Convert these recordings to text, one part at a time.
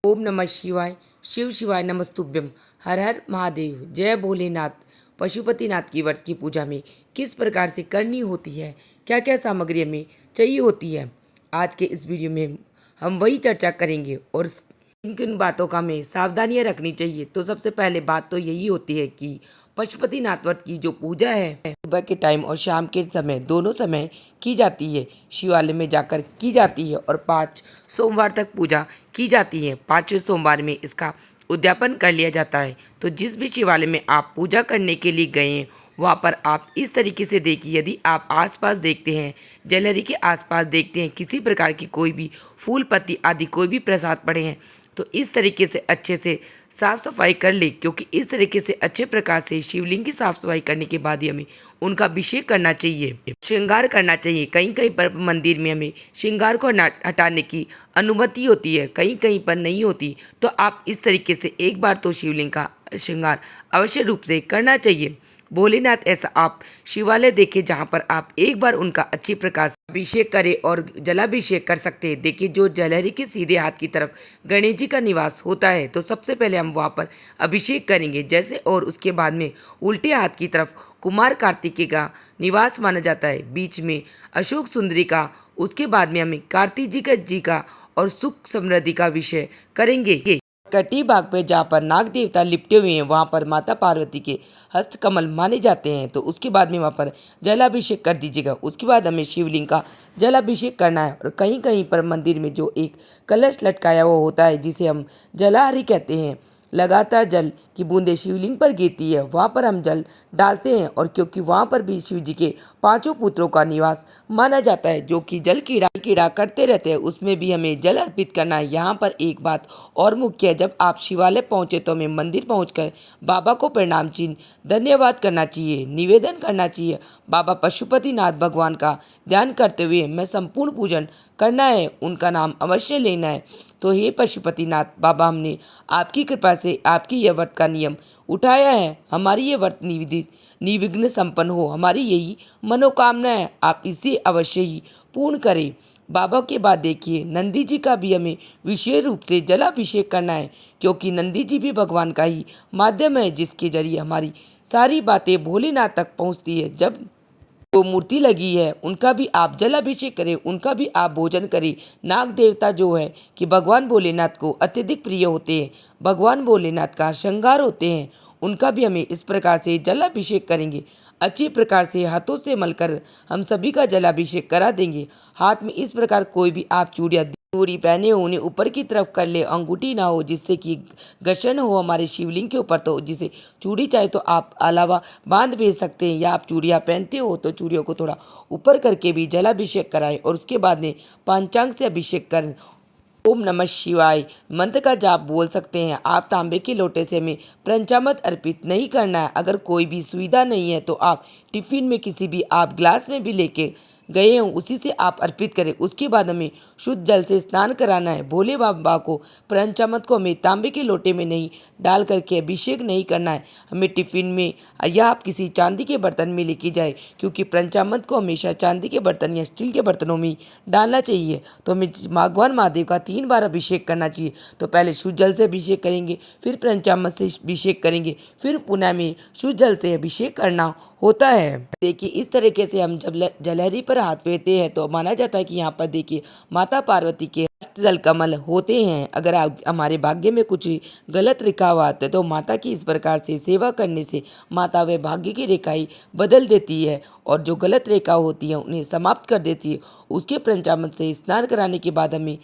ओम नमः शिवाय। शिव शिवाय नमस्तुभ्यम। हर हर महादेव। जय भोलेनाथ। पशुपतिनाथ की व्रत की पूजा में किस प्रकार से करनी होती है, क्या क्या सामग्री हमें चाहिए होती है, आज के इस वीडियो में हम वही चर्चा करेंगे और किन किन बातों का हमें सावधानियां रखनी चाहिए। तो सबसे पहले बात तो यही होती है कि पशुपतिनाथ व्रत की जो पूजा है सुबह के टाइम और शाम के समय दोनों समय की जाती है। शिवालय में जाकर की जाती है और 5 सोमवार तक पूजा की जाती है। 5वें सोमवार में इसका उद्यापन कर लिया जाता है। तो जिस भी शिवालय में आप पूजा करने के लिए गए हैं वहाँ पर आप इस तरीके से देखिए, यदि आप आसपास देखते हैं, जलहरी के आसपास देखते हैं किसी प्रकार की कोई भी फूल पत्ती आदि कोई भी प्रसाद पड़े हैं तो इस तरीके से अच्छे से साफ़ सफाई कर ले, क्योंकि इस तरीके से अच्छे प्रकार से शिवलिंग की साफ़ सफाई करने के बाद ही हमें उनका अभिषेक करना चाहिए, श्रृंगार करना चाहिए। कहीं कहीं पर मंदिर में हमें श्रृंगार को हटाने की अनुमति होती है, कहीं कहीं पर नहीं होती। तो आप इस तरीके से एक बार तो शिवलिंग का श्रृंगार अवश्य रूप से करना चाहिए। भोलेनाथ ऐसा आप शिवालय देखें जहाँ पर आप एक बार उनका अच्छी प्रकार से अभिषेक करें और जलाभिषेक कर सकते हैं। देखिए, जो जलहरी के सीधे हाथ की तरफ गणेश जी का निवास होता है, तो सबसे पहले हम वहाँ पर अभिषेक करेंगे जैसे, और उसके बाद में उल्टे हाथ की तरफ कुमार कार्तिकेय का निवास माना जाता है, बीच में अशोक सुंदरी का, उसके बाद में हमें कार्तिक जी का और सुख समृद्धि का विषय करेंगे। कटी बाग पे जहाँ पर नाग देवता लिपटे हुए हैं वहाँ पर माता पार्वती के हस्त कमल माने जाते हैं। तो उसके बाद में वहाँ पर जलाभिषेक कर दीजिएगा। उसके बाद हमें शिवलिंग का जलाभिषेक करना है और कहीं कहीं पर मंदिर में जो एक कलश लटकाया हुआ होता है जिसे हम जलाहरी कहते हैं, लगातार जल की बूंदें शिवलिंग पर गिरती है, वहाँ पर हम जल डालते हैं। और क्योंकि वहाँ पर भी शिव जी के 5 पुत्रों का निवास माना जाता है जो कि जल कीड़ा करते रहते हैं, उसमें भी हमें जल अर्पित करना है। यहाँ पर एक बात और मुख्य है, जब आप शिवालय पहुँचे तो हमें मंदिर पहुँचकर बाबा को प्रणाम चिन्ह धन्यवाद करना चाहिए, निवेदन करना चाहिए। बाबा पशुपतिनाथ भगवान का ध्यान करते हुए मैं संपूर्ण पूजन करना है, उनका नाम अवश्य लेना है। तो हे पशुपतिनाथ बाबा, हमने आपकी कृपा से आपकी यह व्रत का नियम उठाया है, हमारी ये व्रत निर्विघ्न संपन्न हो, हमारी यही मनोकामना है, आप इसे अवश्य ही पूर्ण करें। बाबा के बाद देखिए, नंदी जी का भी हमें विशेष रूप से जलाभिषेक करना है, क्योंकि नंदी जी भी भगवान का ही माध्यम है जिसके जरिए हमारी सारी बातें भोलेनाथ तक पहुँचती है। जब जो मूर्ति लगी है उनका भी आप जलाभिषेक करें, उनका भी आप भोजन करें। नाग देवता जो है कि भगवान भोलेनाथ को अत्यधिक प्रिय होते हैं, भगवान भोलेनाथ का श्रृंगार होते हैं, उनका भी हमें इस प्रकार से जलाभिषेक करेंगे। अच्छी प्रकार से हाथों से मलकर हम सभी का जलाभिषेक करा देंगे। हाथ में इस प्रकार कोई भी आप चूड़ी पहने हो उन्हें ऊपर की तरफ कर ले, अंगूठी ना हो जिससे कि घर्षण हो हमारे शिवलिंग के ऊपर। तो जिसे चूड़ी चाहे तो आप अलावा बांध भेज सकते हैं, या आप चूड़ियाँ पहनते हो तो चूड़ियों को थोड़ा ऊपर करके भी जलाभिषेक कराएं और उसके बाद में पंचांग से अभिषेक करें। ओम नमः शिवाय मंत्र का जाप बोल सकते हैं आप। तांबे के लोटे से हमें पंचामृत अर्पित नहीं करना है। अगर कोई भी सुविधा नहीं है तो आप टिफिन में किसी भी आप ग्लास में भी लेके गए हों उसी से आप अर्पित करें। उसके बाद हमें शुद्ध जल से स्नान कराना है। भोले बाबा को पंचामृत को हमें तांबे के लोटे में नहीं डाल करके अभिषेक नहीं करना है, हमें टिफिन में या आप किसी चांदी के बर्तन में लेके जाए, क्योंकि पंचामृत को हमेशा चांदी के बर्तन या स्टील के बर्तनों में डालना चाहिए। तो हमें भगवान महादेव का 3 बार अभिषेक करना चाहिए। तो पहले शुद्ध जल से अभिषेक करेंगे, फिर पंचामृत से अभिषेक करेंगे, फिर पुनः में शुद्ध जल से अभिषेक करना होता है। देखिए, इस तरीके से हम जब जलहरी पर हाथ फेरते हैं तो माना जाता है कि यहाँ पर देखिए माता पार्वती के दल कमल होते हैं। अगर आप हमारे भाग्य में कुछ गलत लिखा हुआ है तो माता की इस प्रकार से सेवा करने से माता वे भाग्य की रेखाएं बदल देती है और जो गलत रेखा होती है उन्हें समाप्त कर देती है। उसके पंचामृत से स्नान कराने के बाद हमें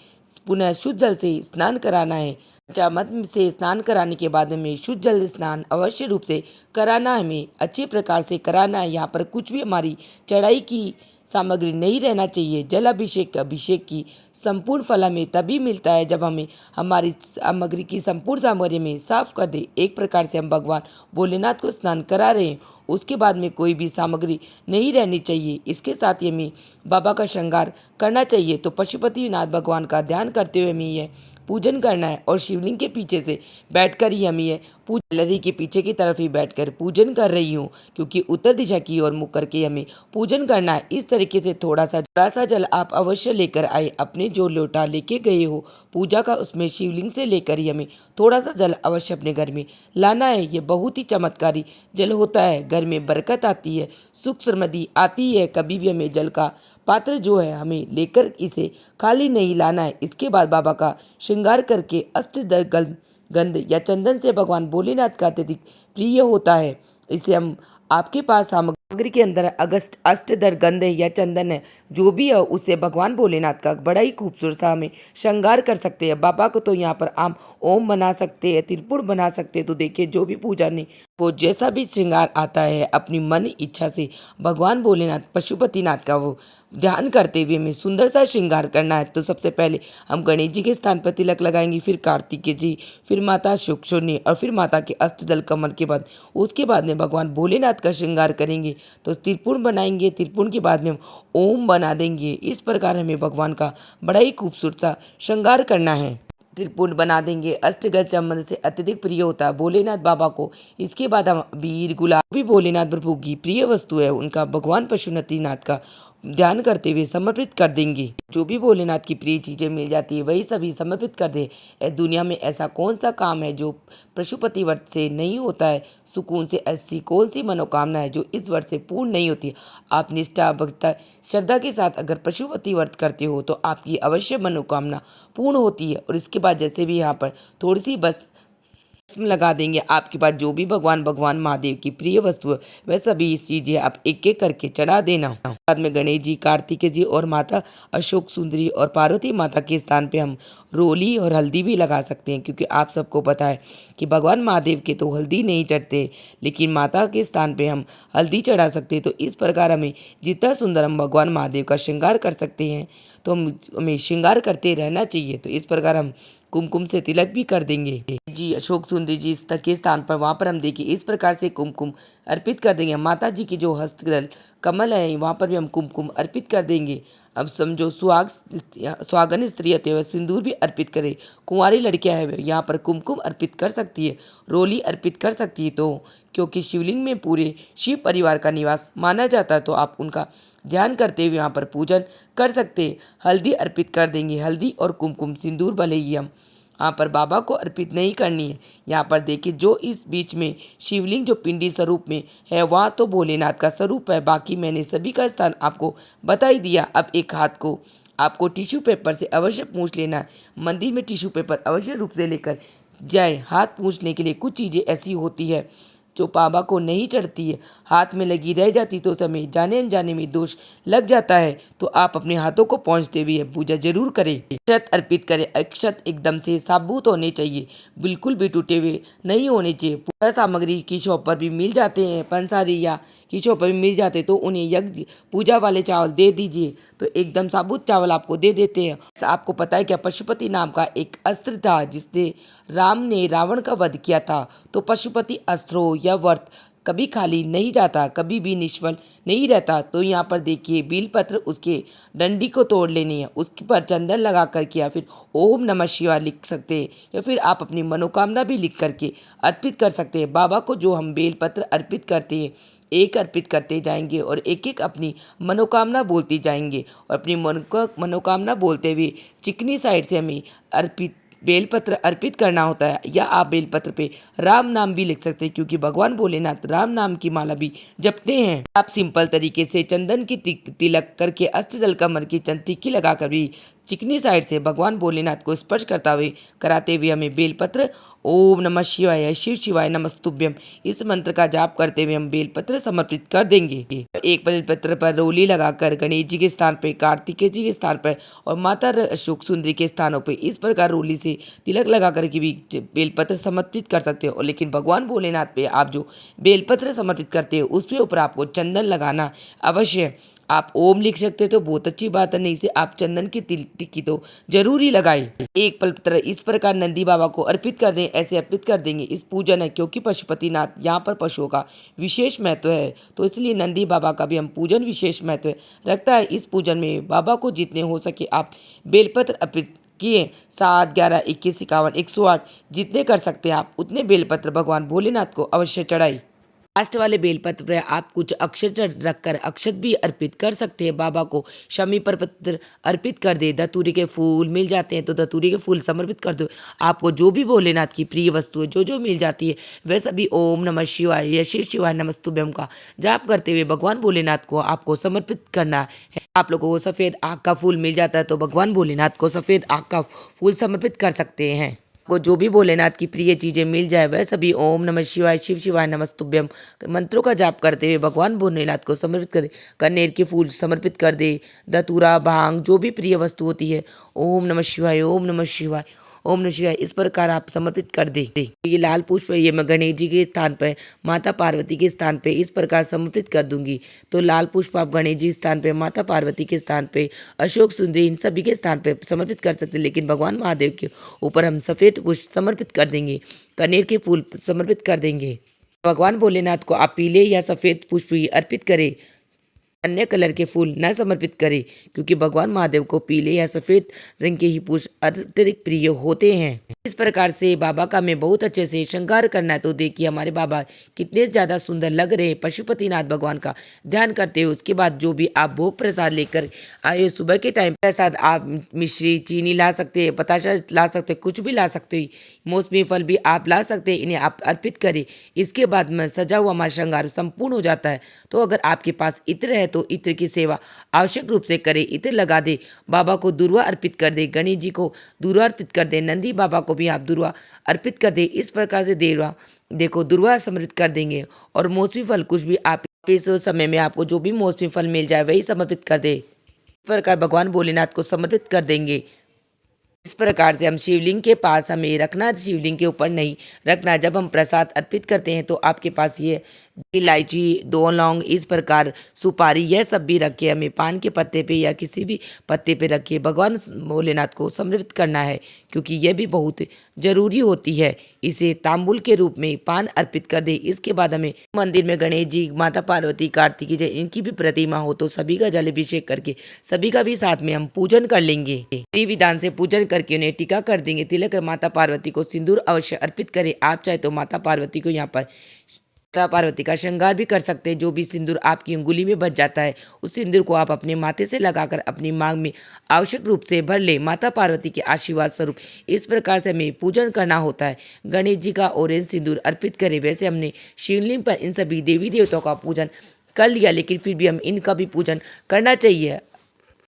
पुनः शुद्ध जल से स्नान कराना है। पंचामृत से स्नान कराने के बाद हमें शुद्ध जल स्नान अवश्य रूप से कराना, हमें अच्छे प्रकार से कराना है। यहाँ पर कुछ भी हमारी चढ़ाई की सामग्री नहीं रहना चाहिए। जल अभिषेक की संपूर्ण फल हमें तभी मिलता है जब हमें हमारी सामग्री की संपूर्ण सामग्री में साफ कर दे। एक प्रकार से हम भगवान भोलेनाथ को स्नान करा रहे हैं, उसके बाद में कोई भी सामग्री नहीं रहनी चाहिए। इसके साथ ही हमें बाबा का श्रृंगार करना चाहिए। तो पशुपतिनाथ भगवान का ध्यान करते हुए हमें यह पूजन करना है और शिवलिंग के पीछे से बैठकर ही हमें गैलरी के पीछे की तरफ ही बैठकर पूजन कर रही हूँ, क्योंकि उत्तर दिशा की ओर मुख करके हमें पूजन करना है। इस तरीके से थोड़ा सा जल आप अवश्य लेकर आए। अपने जो लोटा लेके गए हो पूजा का, उसमें शिवलिंग से लेकर ही हमें थोड़ा सा जल अवश्य अपने घर में लाना है। ये बहुत ही चमत्कारी जल होता है, घर में बरकत आती है, सुख समृद्धि आती है। कभी भी हमें जल का पात्र जो है हमें लेकर इसे खाली नहीं लाना है। इसके बाद बाबा का श्रृंगार करके अष्टदल गंध या चंदन से भगवान भोलेनाथ का अत्यधिक प्रिय होता है। इसे हम आपके पास सामग्री के अंदर अष्टदल गंध या चंदन है, जो भी है उसे भगवान भोलेनाथ का बड़ा ही खूबसूरत सा हमें श्रृंगार कर सकते हैं। बाबा को तो यहाँ पर हम ओम बना सकते हैं, त्रिपुर बना सकते हैं। तो देखिए, जो भी पूजा ने को जैसा भी श्रृंगार आता है, अपनी मन इच्छा से भगवान भोलेनाथ पशुपतिनाथ का वो ध्यान करते हुए हमें सुंदर सा श्रृंगार करना है। तो सबसे पहले हम गणेश जी के स्थान पर तिलक लगाएंगे, फिर कार्तिकेय जी, फिर माता शुक्शोनी और फिर माता के अष्टदल कमल के बाद उसके बाद में भगवान भोलेनाथ का श्रृंगार करेंगे। तो त्रिपुर बनाएंगे, त्रिपुर के बाद में हम ओम बना देंगे। इस प्रकार हमें भगवान का बड़ा ही खूबसूरत सा श्रृंगार करना है। त्रिपुंड बना देंगे। अष्टगज चंदन से अत्यधिक प्रिय होता है भोलेनाथ बाबा को। इसके बाद हम बीर गुलाब भी भोलेनाथ प्रभु की प्रिय वस्तु है, उनका भगवान पशुपतिनाथ का ध्यान करते हुए समर्पित कर देंगे। जो भी भोलेनाथ की प्रिय चीजें मिल जाती है वही सभी समर्पित कर दे। दुनिया में ऐसा कौन सा काम है जो पशुपति व्रत से नहीं होता है? सुकून से ऐसी कौन सी मनोकामना है जो इस व्रत से पूर्ण नहीं होती? आप निष्ठा भक्ति श्रद्धा के साथ अगर पशुपति व्रत करते हो तो आपकी अवश्य मनोकामना पूर्ण होती है। और इसके बाद जैसे भी यहाँ पर थोड़ी सी बस लगा देंगे, आपके पास जो भी भगवान महादेव की प्रिय वस्तु है वह सभी चीजें आप एक एक करके चढ़ा देना। बाद में गणेश जी, कार्तिकेय जी और माता अशोक सुंदरी और पार्वती माता के स्थान पे हम रोली और हल्दी भी लगा सकते हैं, क्योंकि आप सबको पता है कि भगवान महादेव के तो हल्दी नहीं चढ़ते, लेकिन माता के स्थान पे हम हल्दी चढ़ा सकते हैं। तो इस प्रकार हमें जितना सुंदर हम भगवान महादेव का श्रृंगार कर सकते हैं तो हमें श्रृंगार करते रहना चाहिए। तो इस प्रकार हम कुमकुम से तिलक भी कर देंगे। जी अशोक सुंदरी जी के स्थान पर वहाँ पर हम देखिए इस प्रकार से कुमकुम अर्पित कर देंगे। माता जी की जो हस्तकमल कमल है वहाँ पर भी हम कुमकुम अर्पित कर देंगे। अब समझो सुहागन स्त्री है वह सिंदूर भी अर्पित करे। कुंवारी लड़कियां है यहाँ पर कुमकुम अर्पित कर सकती है, रोली अर्पित कर सकती है। तो क्योंकि शिवलिंग में पूरे शिव परिवार का निवास माना जाता है तो आप उनका ध्यान करते हुए यहाँ पर पूजन कर सकते हैं। हल्दी अर्पित कर देंगे। हल्दी और कुमकुम सिंदूर भले ही हम यहाँ पर बाबा को अर्पित नहीं करनी है। यहाँ पर देखिए जो इस बीच में शिवलिंग जो पिंडी स्वरूप में है वहाँ तो भोलेनाथ का स्वरूप है। बाकी मैंने सभी का स्थान आपको बता ही दिया। अब एक हाथ को आपको टिश्यू पेपर से अवश्य पूछ लेना है। मंदिर में टिश्यू पेपर अवश्य रूप से लेकर जाए। हाथ पूछने के लिए कुछ चीज़ें ऐसी होती है जो बाबा को नहीं चढ़ती है, हाथ में लगी रह जाती तो समय जाने अनजाने में दोष लग जाता है। तो आप अपने हाथों को पहुँचते हुए पूजा जरूर करें। अक्षत अर्पित करें। अक्षत एकदम से साबुत होने चाहिए, बिल्कुल भी टूटे हुए नहीं होने चाहिए। पूजा सामग्री की शॉप पर भी मिल जाते हैं, पंसारी या की शॉप पर भी मिल जाते हैं, तो उन्हें यज्ञ पूजा वाले चावल दे दीजिए तो एकदम साबुत चावल आपको दे देते हैं। आपको पता है क्या पशुपति नाम का एक अस्त्र था जिससे राम ने रावण का वध किया था। तो पशुपति अस्त्रों या व्रत कभी खाली नहीं जाता, कभी भी निष्फल नहीं रहता। तो यहाँ पर देखिए बेलपत्र उसके डंडी को तोड़ लेनी है, उसके पर चंदन लगा करके या फिर ओम नमः शिवाय लिख सकते हैं, या फिर आप अपनी मनोकामना भी लिख करके अर्पित कर सकते हैं। बाबा को जो हम बेलपत्र अर्पित करते हैं एक अर्पित करते जाएंगे और एक एक अपनी मनोकामना बोलती जाएंगे और अपनी मनोकामना बोलते हुए चिकनी साइड से हमें अर्पित बेलपत्र अर्पित करना होता है। या आप बेलपत्र पे राम नाम भी लिख सकते हैं, क्योंकि भगवान भोलेनाथ राम नाम की माला भी जपते हैं। आप सिंपल तरीके से चंदन की तिलक करके अष्टदल कमल की टिक्की लगाकर भी चिकनी साइड से भगवान भोलेनाथ को स्पर्श कराते हुए हमें बेलपत्र ओम नमः शिवाय शिव शिवाय नमस्तुभ्यम इस मंत्र का जाप करते हुए हम बेलपत्र समर्पित कर देंगे। एक बेलपत्र पर रोली लगाकर गणेश जी के स्थान पर, कार्तिकेय जी के स्थान पर और माता अशोक सुंदरी के स्थानों पर इस प्रकार रोली से तिलक लगा करके भी बेलपत्र समर्पित कर सकते हो। लेकिन भगवान भोलेनाथ पे आप जो बेलपत्र समर्पित करते हो उसके ऊपर आपको चंदन लगाना अवश्य। आप ओम लिख सकते तो बहुत अच्छी बात है, नहीं से आप चंदन की टिक्की तो जरूर ही लगाए। एक पत्र इस प्रकार नंदी बाबा को अर्पित कर दें, ऐसे अर्पित कर देंगे। इस पूजन है क्योंकि पशुपतिनाथ यहाँ पर पशुओं का विशेष महत्व है, तो इसलिए नंदी बाबा का भी हम पूजन विशेष महत्व रखता है। इस पूजन में बाबा को जितने हो सके आप बेलपत्र अर्पित किए 7, 11, 21, 51, 108 जितने कर सकते हैं आप उतने बेलपत्र भगवान भोलेनाथ को अवश्य चढ़ाई। लास्ट वाले बेलपत्र पर आप कुछ अक्षत रखकर अक्षत भी अर्पित कर सकते हैं बाबा को। शमी पर पत्र अर्पित कर दे। धतूरे के फूल मिल जाते हैं तो धतूरे के फूल समर्पित कर दो। आपको जो भी भोलेनाथ की प्रिय वस्तु है जो जो मिल जाती है वह सभी ओम नमः शिवाय या शिव शिवाय नमस्तुभ्यम का जाप करते हुए भगवान भोलेनाथ को आपको समर्पित करना है। आप लोगों को सफ़ेद आग का फूल मिल जाता है तो भगवान भोलेनाथ को सफ़ेद आग का फूल समर्पित कर सकते हैं। को जो भी भोलेनाथ की प्रिय चीज़ें मिल जाए वह सभी ओम नमः शिवाय शिव शिवाय नमस्तुभ्यम मंत्रों का जाप करते हुए भगवान भोलेनाथ को समर्पित कर दे। कनेर के फूल समर्पित कर दे। धतूरा भांग जो भी प्रिय वस्तु होती है ओम नमः शिवाय ओम नमः शिवाय ओम नमः शिवाय इस प्रकार आप समर्पित कर दे। ये लाल पुष्प है, ये मैं गणेश जी के स्थान पर माता पार्वती के स्थान पे इस प्रकार समर्पित कर दूंगी। तो लाल पुष्प आप गणेश जी स्थान पे, माता पार्वती के स्थान पे, अशोक सुंदरी इन सभी के स्थान पे समर्पित कर सकते हैं, लेकिन भगवान महादेव के ऊपर हम सफ़ेद पुष्प समर्पित कर देंगे, कनेर के फूल समर्पित कर देंगे। भगवान भोलेनाथ को आप पीले या सफ़ेद पुष्प ही अर्पित करें, अन्य कलर के फूल न समर्पित करें, क्योंकि भगवान महादेव को पीले या सफ़ेद रंग के ही पुष्प अत्यधिक प्रिय होते हैं। इस प्रकार से बाबा का हमें बहुत अच्छे से श्रृंगार करना है। तो देखिए हमारे बाबा कितने ज़्यादा सुंदर लग रहे हैं। पशुपतिनाथ भगवान का ध्यान करते हुए उसके बाद जो भी आप भोग प्रसाद लेकर आए सुबह के टाइम प्रसाद आप मिश्री चीनी ला सकते हैं, बताशा ला सकते हैं, कुछ भी ला सकते हो, मौसमी फल भी आप ला सकते हैं, इन्हें आप अर्पित करें। इसके बाद में सजा हुआ हमारा श्रृंगार संपूर्ण हो जाता है। तो अगर आपके पास इत्र है तो इत्र की सेवा आवश्यक रूप से करें। इत्र लगा दे, बाबा को दुर्वा अर्पित कर दे, गणेश जी को दुर्वा अर्पित कर दे, नंदी बाबा को भी आप दुर्वा अर्पित कर दे। इस प्रकार से देवा देखो दुर्वा समर्पित कर देंगे। और मौसमी फल कुछ भी आप इस समय में आपको जो भी मौसमी फल मिल जाए वही समर्पित कर दे। इस प्रकार भगवान भोलेनाथ को समर्पित कर देंगे। इस प्रकार से हम शिवलिंग के पास हमें रखना, शिवलिंग के ऊपर नहीं रखना। जब हम प्रसाद अर्पित करते हैं तो आपके पास ये इलायची, 2 लौंग, इस प्रकार सुपारी यह सब भी रखे, हमें पान के पत्ते पे या किसी भी पत्ते पे रखिए भगवान भोलेनाथ को समर्पित करना है, क्योंकि यह भी बहुत जरूरी होती है। इसे तांबुल के रूप में पान अर्पित कर दे। इसके बाद हमें मंदिर में गणेश जी, माता पार्वती, कार्तिकी जय इनकी भी प्रतिमा हो तो सभी का जल अभिषेक करके सभी का भी साथ में हम पूजन कर लेंगे। विधि विधान से पूजन करके उन्हें टीका कर देंगे। तिलक माता पार्वती को सिंदूर अवश्य अर्पित करें। आप चाहे तो माता पार्वती को यहाँ पर माता पार्वती का श्रृंगार भी कर सकते हैं। जो भी सिंदूर आपकी अंगुली में बच जाता है उस सिंदूर को आप अपने माथे से लगाकर अपनी मांग में आवश्यक रूप से भर ले, माता पार्वती के आशीर्वाद स्वरूप। इस प्रकार से हमें पूजन करना होता है। गणेश जी का ऑरेंज सिंदूर अर्पित करें। वैसे हमने शिवलिंग पर इन सभी देवी देवताओं का पूजन कर लिया, लेकिन फिर भी हम इनका भी पूजन करना चाहिए।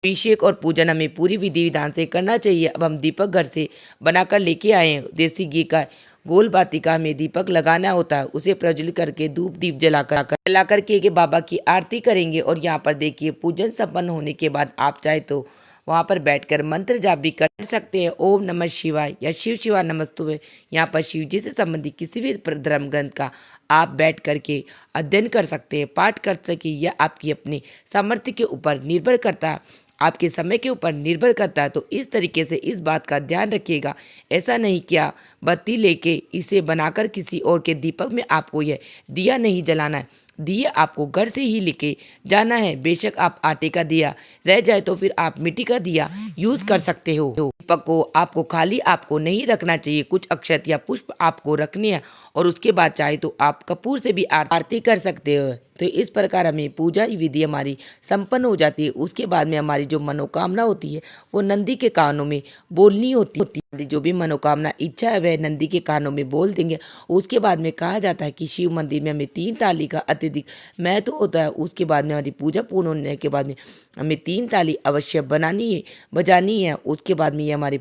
अभिषेक और पूजन हमें पूरी विधि विधान से करना चाहिए। अब हम दीपक घर से बनाकर लेके आए हैं। देसी घी का गोल बाती का हमें दीपक लगाना होता है। उसे प्रज्वलित करके धूप दीप जलाकर के बाबा की आरती करेंगे। और यहाँ पर देखिए पूजन संपन्न होने के बाद आप चाहे तो वहाँ पर बैठकर मंत्र जाप भी कर सकते हैं। ओम नमः शिवाय या शिव शिवाय नमस्तुभ्यम। यहाँ पर शिव जी से संबंधित किसी भी धर्म ग्रंथ का आप बैठ करके अध्ययन कर सकते हैं, पाठ कर सके। यह आपकी अपनी सामर्थ्य के ऊपर निर्भर करता है, आपके समय के ऊपर निर्भर करता है। तो इस तरीके से इस बात का ध्यान रखिएगा। ऐसा नहीं क्या बत्ती लेके इसे बनाकर किसी और के दीपक में आपको यह दिया नहीं जलाना है। दिया आपको घर से ही लेके जाना है। बेशक आप आटे का दिया रह जाए तो फिर आप मिट्टी का दिया यूज कर सकते हो। दीपक को आपको खाली आपको नहीं रखना चाहिए, कुछ अक्षत या पुष्प आपको रखने हैं। और उसके बाद चाहे तो आप कपूर से भी आरती कर सकते हो। तो इस प्रकार हमें पूजा विधि हमारी संपन्न हो जाती है। उसके बाद में हमारी जो मनोकामना होती है वो नंदी के कानों में बोलनी होती है। जो भी मनोकामना इच्छा है वह नंदी के कानों में बोल देंगे। उसके बाद में कहा जाता है कि शिव मंदिर में हमें 3 ताली का अत्यधिक महत्व होता है। उसके बाद में हमारी पूजा पूर्ण होने के बाद में हमें 3 ताली अवश्य बजानी है। उसके बाद में ये हमारी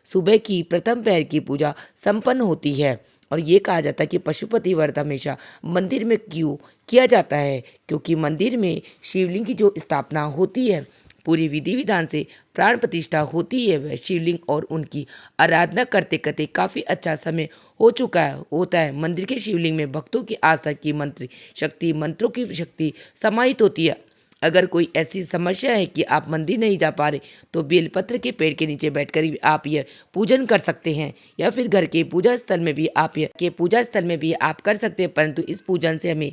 सुबह की प्रथम पहर की पूजा संपन्न होती है। और ये कहा जाता है कि पशुपति व्रत हमेशा मंदिर में क्यों किया जाता है, क्योंकि मंदिर में शिवलिंग की जो स्थापना होती है पूरी विधि विधान से प्राण प्रतिष्ठा होती है। वह शिवलिंग और उनकी आराधना करते करते काफ़ी अच्छा समय होता है। मंदिर के शिवलिंग में भक्तों की आस्था की मंत्रों की शक्ति समाहित होती है। अगर कोई ऐसी समस्या है कि आप मंदिर नहीं जा पा रहे तो बेलपत्र के पेड़ के नीचे बैठकर भी आप यह पूजन कर सकते हैं, या फिर घर के पूजा स्थल में भी आप कर सकते हैं। परंतु इस पूजन से हमें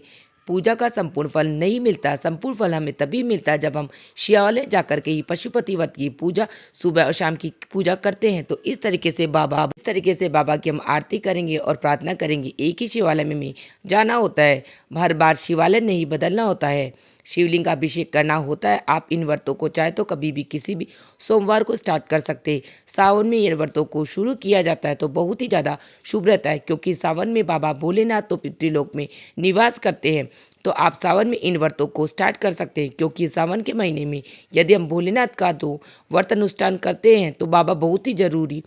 पूजा का संपूर्ण फल नहीं मिलता। संपूर्ण फल हमें तभी मिलता है जब हम शिवालय जाकर के ही पशुपति व्रत की पूजा सुबह और शाम की पूजा करते हैं। तो इस तरीके से बाबा की हम आरती करेंगे और प्रार्थना करेंगे। एक ही शिवालय में जाना होता है, हर बार शिवालय नहीं बदलना होता है, शिवलिंग का अभिषेक करना होता है। आप इन व्रतों को चाहे तो कभी भी किसी भी सोमवार को स्टार्ट कर सकते हैं। सावन में इन व्रतों को शुरू किया जाता है तो बहुत ही ज़्यादा शुभ रहता है, क्योंकि सावन में बाबा भोलेनाथ तो पितृलोक में निवास करते हैं। तो आप सावन में इन व्रतों को स्टार्ट कर सकते हैं, क्योंकि सावन के महीने में यदि हम भोलेनाथ का जो व्रत अनुष्ठान करते हैं तो बाबा बहुत ही ज़रूरी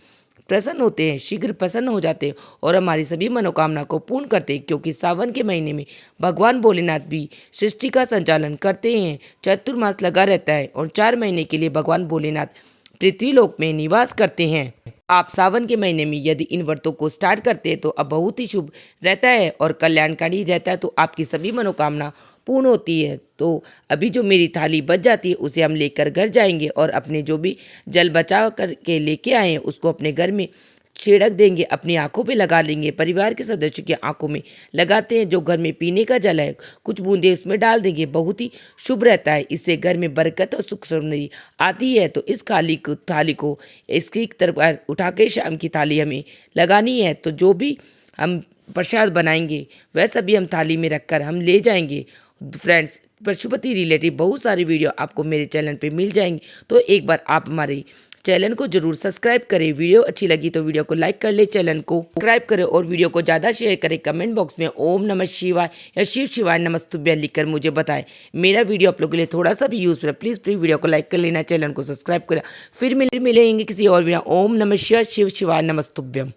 प्रसन्न होते हैं, शीघ्र प्रसन्न हो जाते हैं और हमारी सभी मनोकामना को पूर्ण करते हैं। क्योंकि सावन के महीने में भगवान भोलेनाथ भी सृष्टि का संचालन करते हैं। चतुर्मास लगा रहता है और 4 महीने के लिए भगवान भोलेनाथ पृथ्वीलोक में निवास करते हैं। आप सावन के महीने में यदि इन व्रतों को स्टार्ट करते हैं तो अब बहुत ही शुभ रहता है और कल्याणकारी रहता है। तो आपकी सभी मनोकामना पूर्ण होती है। तो अभी जो मेरी थाली बच जाती है उसे हम लेकर घर जाएंगे और अपने जो भी जल बचा करके लेके आए हैं उसको अपने घर में छिड़क देंगे, अपनी आंखों पे लगा लेंगे, परिवार के सदस्यों की आंखों में लगाते हैं। जो घर में पीने का जल है कुछ बूंदे उसमें डाल देंगे, बहुत ही शुभ रहता है। इससे घर में बरकत और सुख समृद्धि आती है। तो इस थाली को इसकी तरफ उठा के शाम की थाली हमें लगानी है। तो जो भी हम प्रसाद बनाएंगे वह सभी हम थाली में रखकर हम ले जाएंगे। फ्रेंड्स, पशुपति रिलेटेड बहुत सारी वीडियो आपको मेरे चैनल पे मिल जाएंगी। तो एक बार आप हमारे चैनल को जरूर सब्सक्राइब करें। वीडियो अच्छी लगी तो वीडियो को लाइक कर ले, चैनल को सब्सक्राइब करें और वीडियो को ज़्यादा शेयर करें। कमेंट बॉक्स में ओम नमः शिवाय या शिव शिवाय नमस्तुभ्यं लिखकर मुझे बताएं। मेरा वीडियो आप लोगों के लिए थोड़ा सा भी यूज़फुल है। प्लीज़ वीडियो को लाइक कर लेना, चैनल को सब्सक्राइब करें। फिर मिलेंगे किसी और वीडियो। ओम नमः शिवाय, शिव शिवाय नमस्तुभ्यं।